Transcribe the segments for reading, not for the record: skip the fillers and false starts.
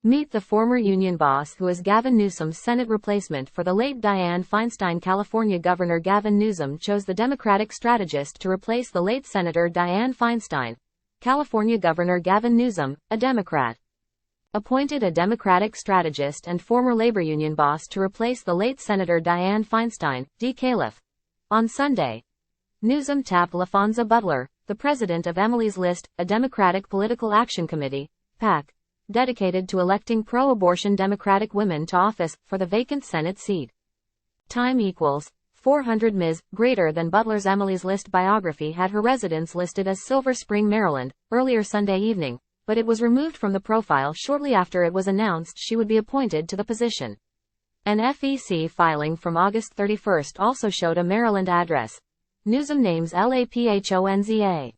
Meet the former union boss who is Gavin Newsom's Senate replacement for the late Dianne Feinstein. California Governor Gavin Newsom chose the Democratic strategist to replace the late Senator Dianne Feinstein. California Governor Gavin Newsom, a Democrat, appointed a Democratic strategist and former labor union boss to replace the late Senator Dianne Feinstein, D-Calif. On Sunday, Newsom tapped Laphonza Butler, the president of Emily's List, a Democratic Political Action Committee, PAC, dedicated to electing pro-abortion Democratic women to office for the vacant Senate seat. Time equals 400 Ms. Greater than Butler's Emily's List biography had her residence listed as Silver Spring, Maryland, earlier Sunday evening, but it was removed from the profile shortly after it was announced she would be appointed to the position. An FEC filing from August 31 also showed a Maryland address. Newsom names Laphonza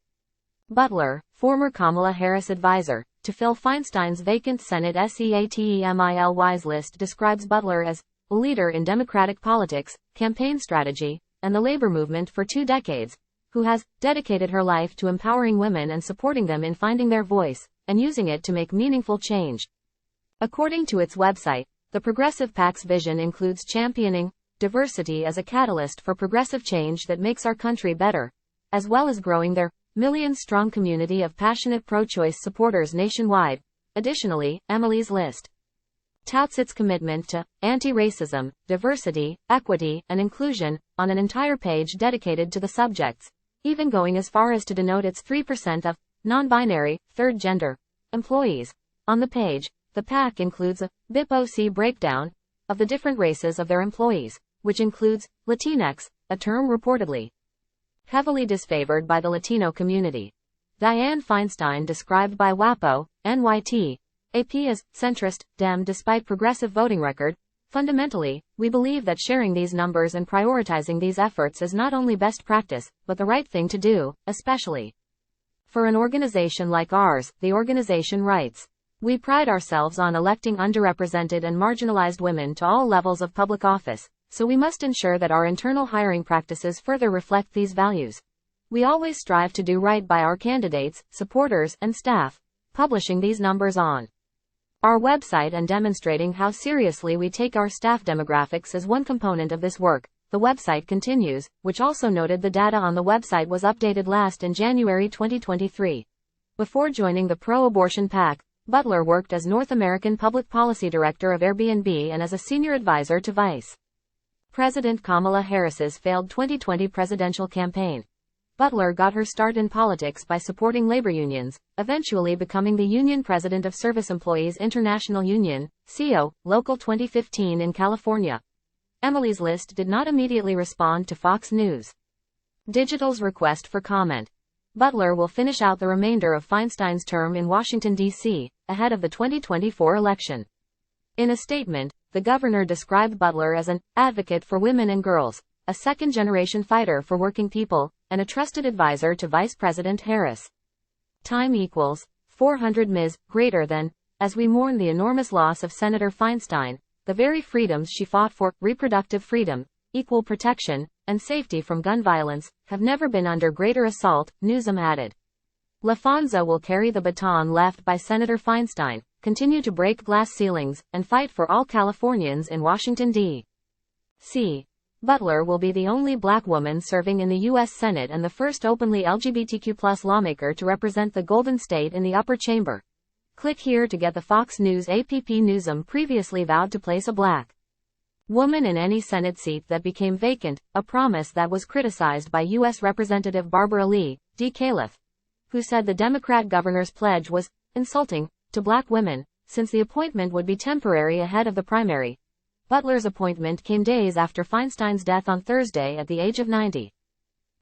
Butler, former Kamala Harris advisor, to fill Feinstein's vacant Senate SEATEMILY's list. Describes Butler as a leader in Democratic politics, campaign strategy, and the labor movement for 2 decades, who has dedicated her life to empowering women and supporting them in finding their voice, and using it to make meaningful change. According to its website, the Progressive PAC's vision includes championing diversity as a catalyst for progressive change that makes our country better, as well as growing their million-strong community of passionate pro-choice supporters nationwide. Additionally, Emily's List touts its commitment to anti-racism, diversity, equity, and inclusion, on an entire page dedicated to the subjects, even going as far as to denote its 3% of non-binary, third-gender employees. On the page, the PAC includes a BIPOC breakdown of the different races of their employees, which includes Latinx, a term reportedly heavily disfavored by the Latino community. Dianne Feinstein, described by WAPO, NYT, AP as centrist, Dem despite progressive voting record. Fundamentally, we believe that sharing these numbers and prioritizing these efforts is not only best practice, but the right thing to do, especially for an organization like ours. The organization writes, "We pride ourselves on electing underrepresented and marginalized women to all levels of public office, so we must ensure that our internal hiring practices further reflect these values. We always strive to do right by our candidates, supporters, and staff." Publishing these numbers on our website and demonstrating how seriously we take our staff demographics is one component of this work, the website continues, which also noted the data on the website was updated last in January 2023. Before joining the pro-abortion PAC, Butler worked as North American Public Policy Director of Airbnb and as a senior advisor to Vice President Kamala Harris's failed 2020 presidential campaign. Butler got her start in politics by supporting labor unions, eventually becoming the union president of Service Employees International Union, CO, Local 2015 in California. Emily's List did not immediately respond to Fox News Digital's request for comment. Butler will finish out the remainder of Feinstein's term in Washington, D.C., ahead of the 2024 election. In a statement, the governor described Butler as an advocate for women and girls, a second-generation fighter for working people, and a trusted advisor to Vice President Harris. Time equals 400 Ms. Greater than, as we mourn the enormous loss of Senator Feinstein, the very freedoms she fought for, reproductive freedom, equal protection, and safety from gun violence, have never been under greater assault, Newsom added. Laphonza will carry the baton left by Senator Feinstein, continue to break glass ceilings, and fight for all Californians in Washington, D.C. Butler will be the only black woman serving in the U.S. Senate and the first openly LGBTQ+ lawmaker to represent the Golden State in the upper chamber. Click here to get the Fox News app. Newsom previously vowed to place a black woman in any Senate seat that became vacant, a promise that was criticized by U.S. Representative Barbara Lee, D-Calif, who said the Democrat governor's pledge was insulting to black women, since the appointment would be temporary ahead of the primary. Butler's appointment came days after Feinstein's death on Thursday at the age of 90.